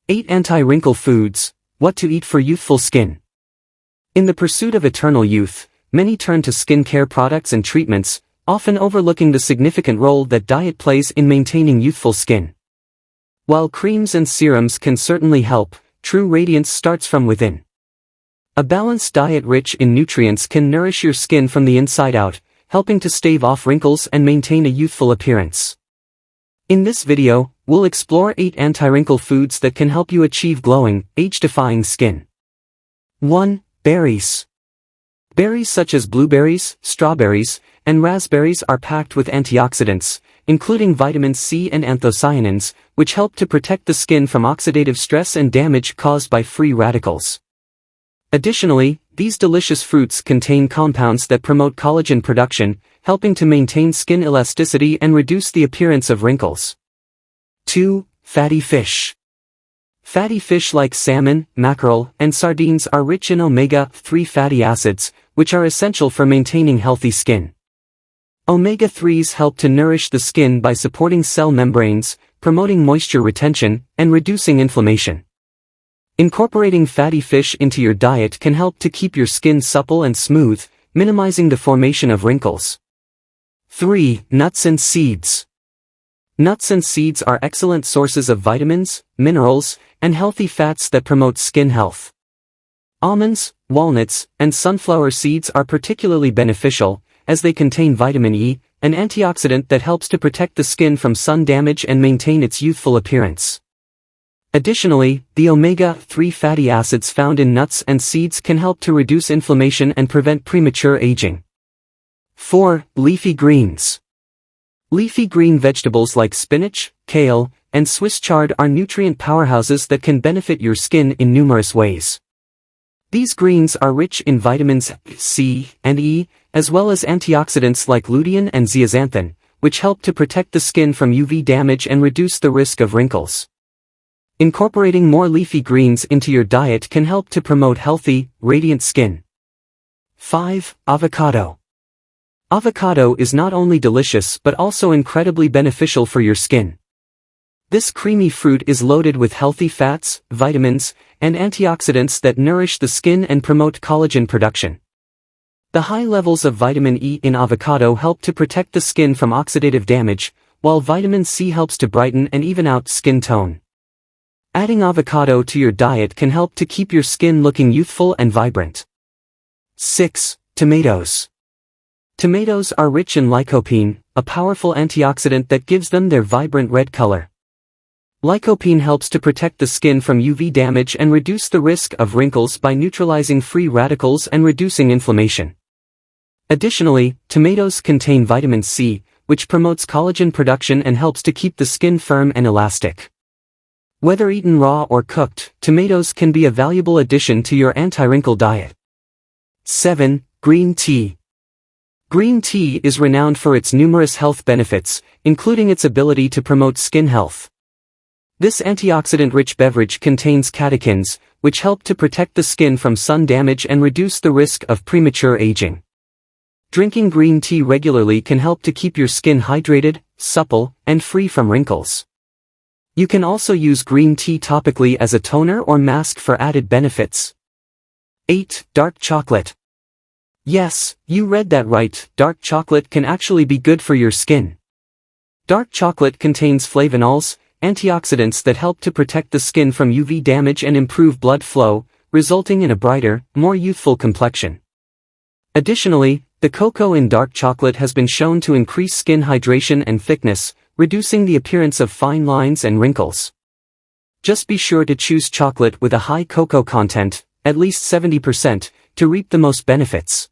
8 Anti-Wrinkle Foods, What to Eat for Youthful Skin. In the pursuit of eternal youth, many turn to skincare products and treatments, often overlooking the significant role that diet plays in maintaining youthful skin. While creams and serums can certainly help, true radiance starts from within. A balanced diet rich in nutrients can nourish your skin from the inside out, helping to stave off wrinkles and maintain a youthful appearance. In this video, we'll explore 8 anti-wrinkle foods that can help you achieve glowing, age-defying skin. 1. Berries. Berries such as blueberries, strawberries, and raspberries are packed with antioxidants, including vitamins C and anthocyanins, which help to protect the skin from oxidative stress and damage caused by free radicals. Additionally, these delicious fruits contain compounds that promote collagen production, helping to maintain skin elasticity and reduce the appearance of wrinkles. 2. Fatty fish. Fatty fish like salmon, mackerel, and sardines are rich in omega-3 fatty acids, which are essential for maintaining healthy skin. Omega-3s help to nourish the skin by supporting cell membranes, promoting moisture retention, and reducing inflammation. Incorporating fatty fish into your diet can help to keep your skin supple and smooth, minimizing the formation of wrinkles. 3. Nuts and seeds. Nuts and seeds are excellent sources of vitamins, minerals, and healthy fats that promote skin health. Almonds, walnuts, and sunflower seeds are particularly beneficial, as they contain vitamin E, an antioxidant that helps to protect the skin from sun damage and maintain its youthful appearance. Additionally, the omega-3 fatty acids found in nuts and seeds can help to reduce inflammation and prevent premature aging. 4. Leafy greens. Leafy green vegetables like spinach, kale, and Swiss chard are nutrient powerhouses that can benefit your skin in numerous ways. These greens are rich in vitamins C and E, as well as antioxidants like lutein and zeaxanthin, which help to protect the skin from UV damage and reduce the risk of wrinkles. Incorporating more leafy greens into your diet can help to promote healthy, radiant skin. 5. Avocado. Avocado is not only delicious but also incredibly beneficial for your skin. This creamy fruit is loaded with healthy fats, vitamins, and antioxidants that nourish the skin and promote collagen production. The high levels of vitamin E in avocado help to protect the skin from oxidative damage, while vitamin C helps to brighten and even out skin tone. Adding avocado to your diet can help to keep your skin looking youthful and vibrant. 6. Tomatoes. Tomatoes are rich in lycopene, a powerful antioxidant that gives them their vibrant red color. Lycopene helps to protect the skin from UV damage and reduce the risk of wrinkles by neutralizing free radicals and reducing inflammation. Additionally, tomatoes contain vitamin C, which promotes collagen production and helps to keep the skin firm and elastic. Whether eaten raw or cooked, tomatoes can be a valuable addition to your anti-wrinkle diet. 7. Green tea. Green tea is renowned for its numerous health benefits, including its ability to promote skin health. This antioxidant-rich beverage contains catechins, which help to protect the skin from sun damage and reduce the risk of premature aging. Drinking green tea regularly can help to keep your skin hydrated, supple, and free from wrinkles. You can also use green tea topically as a toner or mask for added benefits. 8. Dark chocolate. Yes, you read that right, dark chocolate can actually be good for your skin. Dark chocolate contains flavonols, antioxidants that help to protect the skin from UV damage and improve blood flow, resulting in a brighter, more youthful complexion. Additionally, the cocoa in dark chocolate has been shown to increase skin hydration and thickness, reducing the appearance of fine lines and wrinkles. Just be sure to choose chocolate with a high cocoa content, at least 70%, to reap the most benefits.